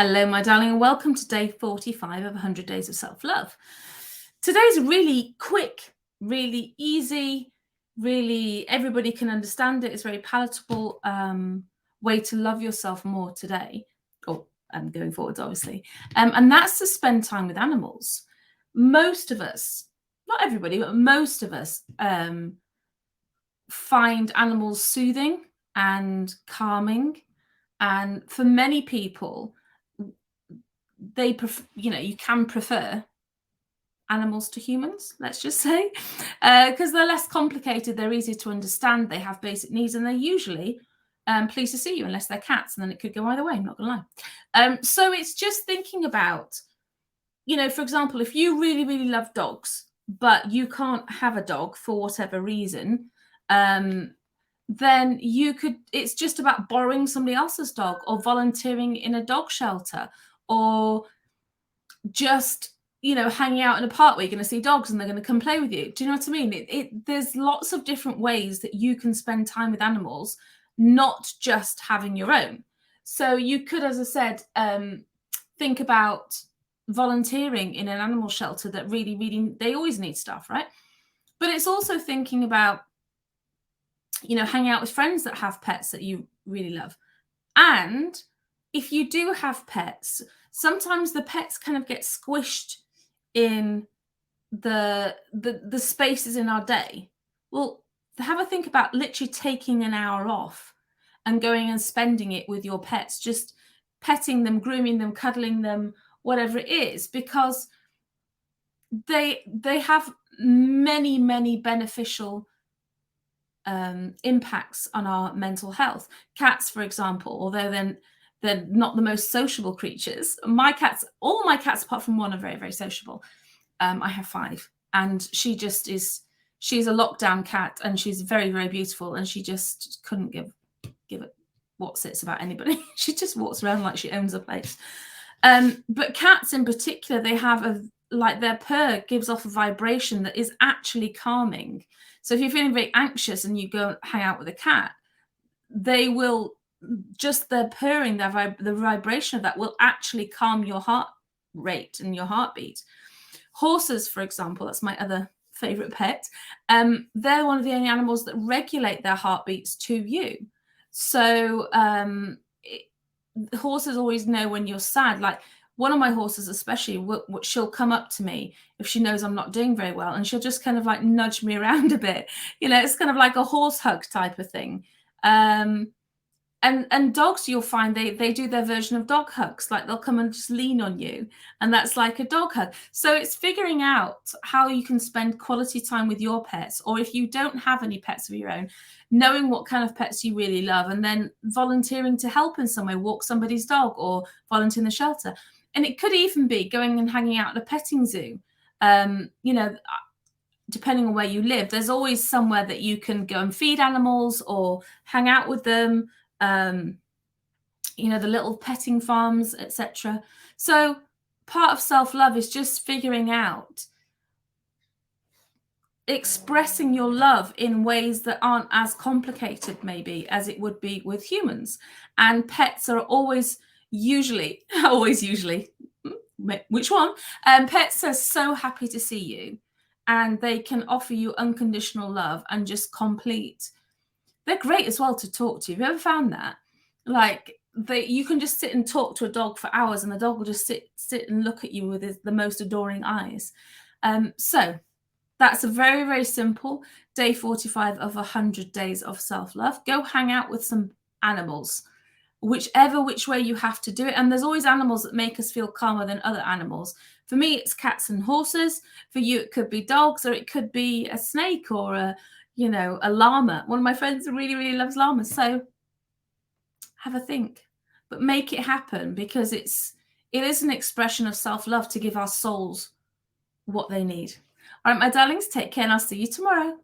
Hello, my darling, and welcome to day 45 of 100 Days of Self-Love. Today's really quick, really easy, really everybody can understand it. It's very palatable way to love yourself more today, or going forwards, obviously. And that's to spend time with animals. Most of us, not everybody, but most of us find animals soothing and calming. And for many people, they you can prefer animals to humans, let's just say, because they're less complicated, they're easier to understand, they have basic needs, and they're usually pleased to see you, unless they're cats, and then it could go either way, I'm not gonna lie. So it's just thinking about, for example, if you really, really love dogs, but you can't have a dog for whatever reason, then it's just about borrowing somebody else's dog, or volunteering in a dog shelter, or just hanging out in a park where you're going to see dogs and they're going to come play with you. Do you know what I mean? There's lots of different ways that you can spend time with animals, not just having your own. So you could, as I said, think about volunteering in an animal shelter that really, really, they always need stuff, right? But it's also thinking about hanging out with friends that have pets that you really love. And if you do have pets, sometimes the pets kind of get squished in the spaces in our day. Well, have a think about literally taking an hour off and going and spending it with your pets, just petting them, grooming them, cuddling them, whatever it is, because they have many, many beneficial impacts on our mental health. Cats, for example, although they're not the most sociable creatures. All my cats apart from one are very, very sociable. I have 5, and she's a lockdown cat, and she's very, very beautiful, and she just couldn't give it what's it's about anybody. She just walks around like she owns a place. But cats in particular, they have their purr gives off a vibration that is actually calming. So if you're feeling very anxious and you go hang out with a cat, they will, just their purring, the vibration of that will actually calm your heart rate and your heartbeat. Horses, for example, that's my other favorite pet. They're one of the only animals that regulate their heartbeats to you. So horses always know when you're sad. Like one of my horses especially, she'll come up to me if she knows I'm not doing very well, and she'll just kind of like nudge me around a bit. It's kind of like a horse hug type of thing. And dogs, you'll find they do their version of dog hugs. Like they'll come and just lean on you, and that's like a dog hug. So it's figuring out how you can spend quality time with your pets, or if you don't have any pets of your own, knowing what kind of pets you really love, and then volunteering to help in some way, walk somebody's dog, or volunteer in the shelter. And it could even be going and hanging out at a petting zoo. Depending on where you live, there's always somewhere that you can go and feed animals or hang out with them. The little petting farms, etc. So part of self-love is just figuring out, expressing your love in ways that aren't as complicated maybe as it would be with humans. And pets are always usually which one? Pets are so happy to see you, and they can offer you unconditional love and just complete. They're great as well to talk to. Have you ever found that? Like you can just sit and talk to a dog for hours, and the dog will just sit and look at you with the most adoring eyes. So that's a very, very simple day 45 of 100 days of self-love. Go hang out with some animals, which way you have to do it. And there's always animals that make us feel calmer than other animals. For me, it's cats and horses. For you, it could be dogs, or it could be a snake, or a llama. One of my friends really, really loves llamas. So have a think, but make it happen, because it is an expression of self-love to give our souls what they need. All right, my darlings, take care, and I'll see you tomorrow.